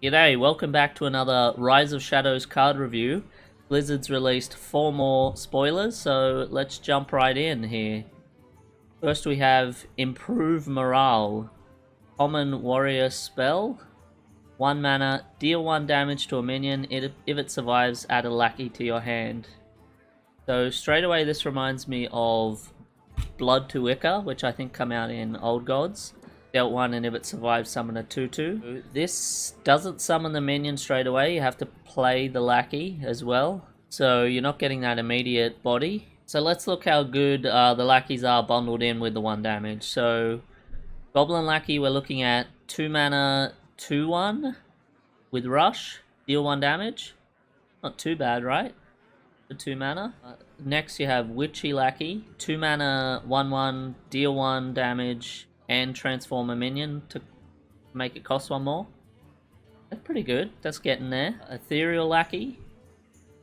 G'day, welcome back to another Rise of Shadows card review. Blizzard's released 4 more spoilers, so let's jump right in here. First we have Improve Morale. Common warrior spell. 1 mana, deal 1 damage to a minion. If it survives, add a lackey to your hand. So straight away this reminds me of Blood to Ichor, which I think come out in Old Gods. Dealt 1 and if it survives, summon a 2/2. This doesn't summon the minion straight away, you have to play the lackey as well. So you're not getting that immediate body. So let's look how good the lackeys are bundled in with the 1 damage. So Goblin Lackey, we're looking at 2 mana, 2/1 with Rush, deal 1 damage. Not too bad, right? For 2 mana. Next you have Witchy Lackey, 2 mana, 1/1, deal 1 damage, and transform a minion to make it cost 1 more. That's pretty good, that's getting there. Ethereal Lackey,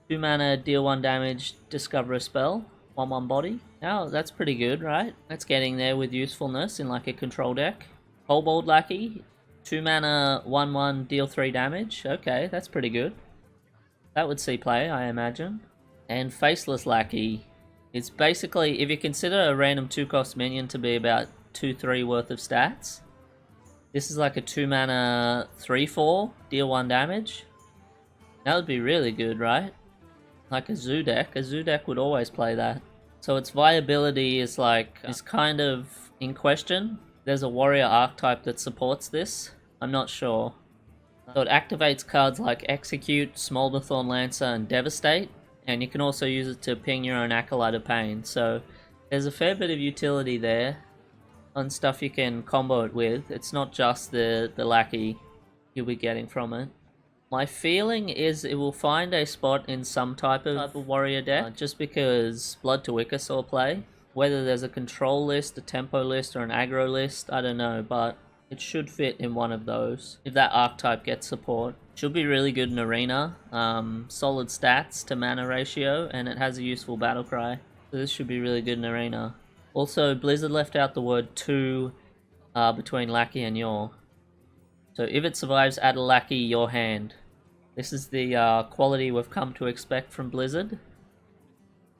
2 mana, deal 1 damage, discover a spell, 1/1 body. Now that's pretty good, right? That's getting there with usefulness in like a control deck. Kobold Lackey, 2 mana, 1/1, deal 3 damage. Okay, that's pretty good. That would see play, I imagine. And Faceless Lackey. It's basically, if you consider a random 2-cost minion to be about 2-3 worth of stats, this is like a 2 mana 3/4, deal 1 damage. That would be really good, right? Like a zoo deck. A zoo deck would always play that. So its viability is kind of in question. There's a warrior archetype that supports this. I'm not sure. So it activates cards like Execute, Smolderthorn Lancer, and Devastate. And you can also use it to ping your own Acolyte of Pain. So there's a fair bit of utility there on stuff you can combo it with. It's not just the lackey you'll be getting from it. My feeling is it will find a spot in some type of warrior deck, just because Blood to Ichor saw play. Whether there's a control list, a tempo list, or an aggro list, I don't know, but it should fit in one of those if that archetype gets support. Should be really good in Arena. Solid stats to mana ratio, and it has a useful battle cry. So this should be really good in Arena. Also, Blizzard left out the word 2 between Lackey and Your. So if it survives, add a Lackey your hand. This is the quality we've come to expect from Blizzard.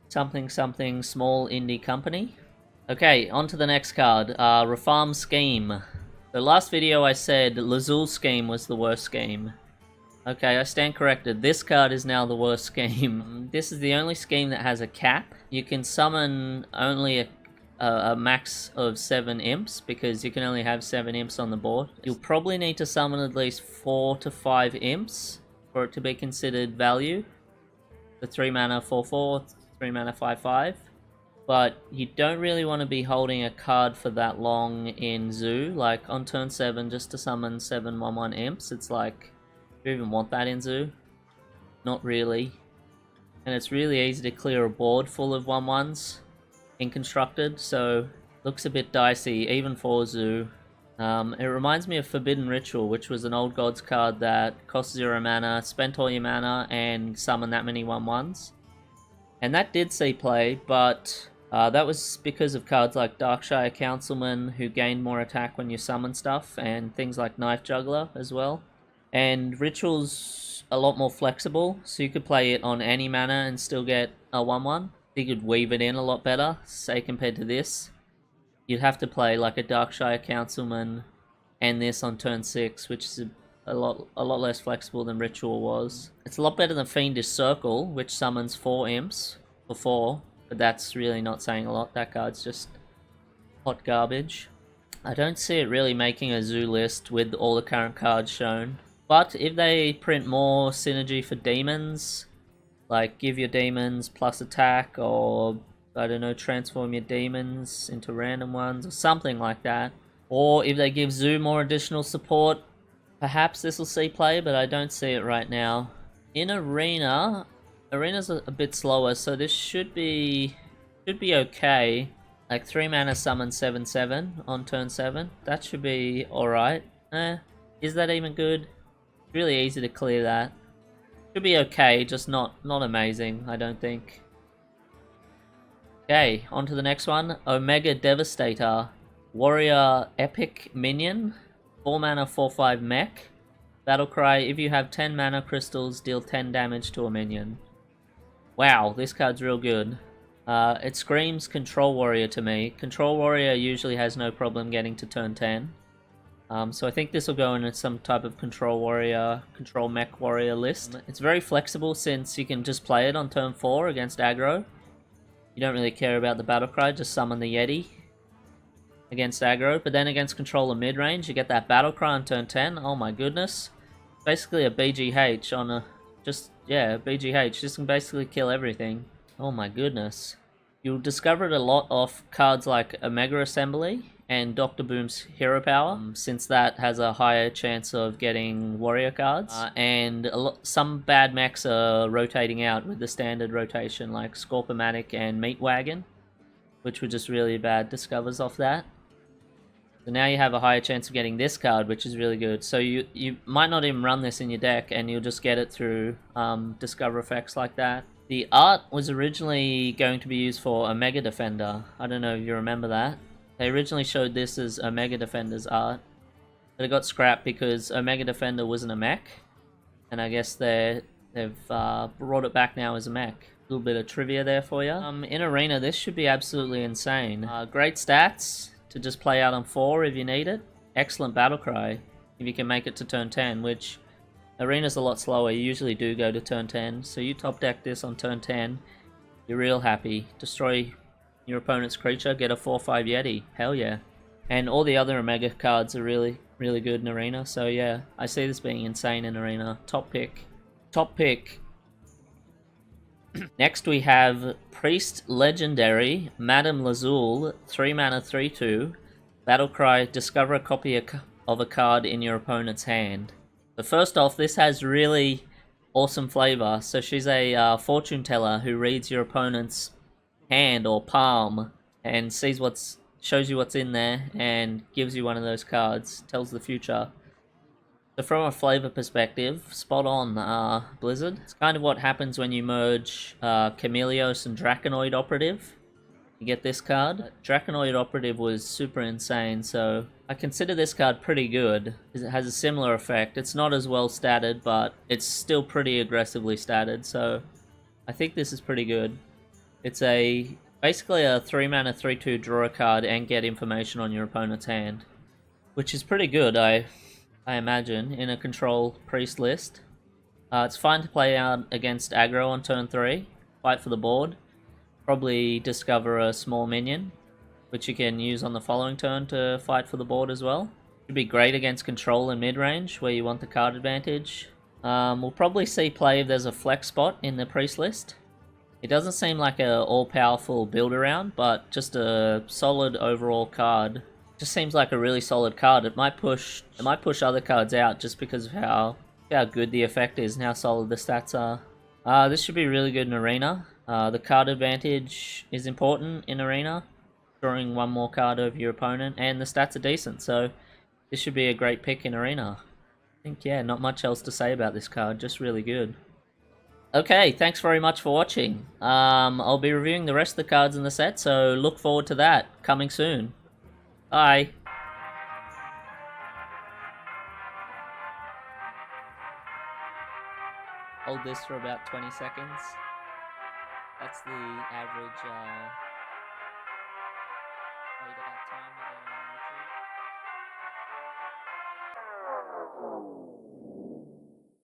Something something small indie company. Okay, on to the next card. Rafaam Scheme. The last video I said Lazul Scheme was the worst scheme. Okay, I stand corrected. This card is now the worst scheme. This is the only scheme that has a cap. You can summon only a max of 7 imps, because you can only have 7 imps on the board. You'll probably need to summon at least 4 to 5 imps for it to be considered value. The 3 mana 4/4, 3 mana 5/5. But you don't really want to be holding a card for that long in Zoo. Like on turn 7, just to summon 7 1/1 imps, it's like, do you even want that in Zoo? Not really. And it's really easy to clear a board full of 1/1s in Constructed, so looks a bit dicey even for Zoo. It reminds me of Forbidden Ritual, which was an Old Gods card that cost 0 mana, spent all your mana, and summoned that many 1/1s. And that did see play, but that was because of cards like Darkshire Councilman, who gained more attack when you summon stuff, and things like Knife Juggler as well. And Ritual's a lot more flexible, so you could play it on any mana and still get a 1/1. You could weave it in a lot better, say compared to this. You'd have to play like a Darkshire Councilman and this on turn 6, which is a lot less flexible than Ritual was. It's a lot better than Fiendish Circle, which summons 4 imps for 4, but that's really not saying a lot. That card's just hot garbage. I don't see it really making a Zoo list with all the current cards shown. But if they print more synergy for demons, like give your demons plus attack, or I don't know, transform your demons into random ones, or something like that. Or if they give Zoo more additional support, perhaps this will see play, but I don't see it right now. In Arena, Arena's a bit slower, so this should be okay. Like 3 mana summon 7/7 on turn 7. That should be alright. Is that even good? Really easy to clear that. Should be okay, just not amazing, I don't think. Okay, on to the next one. Omega Devastator. Warrior Epic Minion. 4 mana 4/5 mech. Battle Cry, if you have 10 mana crystals, deal 10 damage to a minion. Wow, this card's real good. It screams Control Warrior to me. Control Warrior usually has no problem getting to turn 10. So I think this will go in some type of Control Warrior, Control Mech Warrior list. It's very flexible since you can just play it on turn 4 against aggro. You don't really care about the Battle Cry, just summon the Yeti against aggro. But then against controller mid-range, you get that Battle Cry on turn 10. Oh my goodness. Basically a BGH on a... BGH. This can basically kill everything. Oh my goodness. You'll discover it a lot off cards like Omega Assembly and Dr. Boom's Hero Power, since that has a higher chance of getting warrior cards. And some bad mechs are rotating out with the standard rotation, like Scorpomatic and Meat Wagon, which were just really bad discovers off that. So now you have a higher chance of getting this card, which is really good. So you might not even run this in your deck, and you'll just get it through discover effects like that. The art was originally going to be used for Omega Defender. I don't know if you remember that. They originally showed this as Omega Defender's art, but it got scrapped because Omega Defender wasn't a mech, and I guess they've brought it back now as a mech. A little bit of trivia there for you. In Arena, this should be absolutely insane. Great stats to just play out on 4 if you need it. Excellent Battle Cry if you can make it to turn 10, which Arena's a lot slower. You usually do go to turn 10, so you top deck this on turn 10, you're real happy. Destroy your opponent's creature, get a 4/5 Yeti. Hell yeah. And all the other Omega cards are really, really good in Arena, so yeah, I see this being insane in Arena. Top pick. Top pick. Next we have Priest Legendary, Madame Lazul, 3 mana 3/2. Battlecry, discover a copy of a card in your opponent's hand. So first off, this has really awesome flavor. So she's a fortune teller who reads your opponent's hand or palm and shows you what's in there and gives you one of those cards, tells the future. So from a flavor perspective, spot on, Blizzard. It's kind of what happens when you merge Chameleos and Draconoid Operative. You get this card. Draconoid Operative was super insane, so I consider this card pretty good. It has a similar effect. It's not as well statted, but it's still pretty aggressively statted, so I think this is pretty good. It's basically a 3 mana 3/2 draw a card and get information on your opponent's hand, which is pretty good, I imagine, in a control priest list. It's fine to play out against aggro on turn 3, fight for the board, probably discover a small minion, which you can use on the following turn to fight for the board as well. Should be great against control and mid-range, where you want the card advantage. We'll probably see play if there's a flex spot in the priest list. It doesn't seem like a all-powerful build-around, but just a solid overall card. Just seems like a really solid card. It might push other cards out just because of how good the effect is and how solid the stats are. This should be really good in Arena. The card advantage is important in Arena, drawing one more card over your opponent, and the stats are decent, so this should be a great pick in Arena. I think, yeah, not much else to say about this card, just really good. Okay, thanks very much for watching. I'll be reviewing the rest of the cards in the set, so look forward to that, coming soon. Bye. Hold this for about 20 seconds. That's the average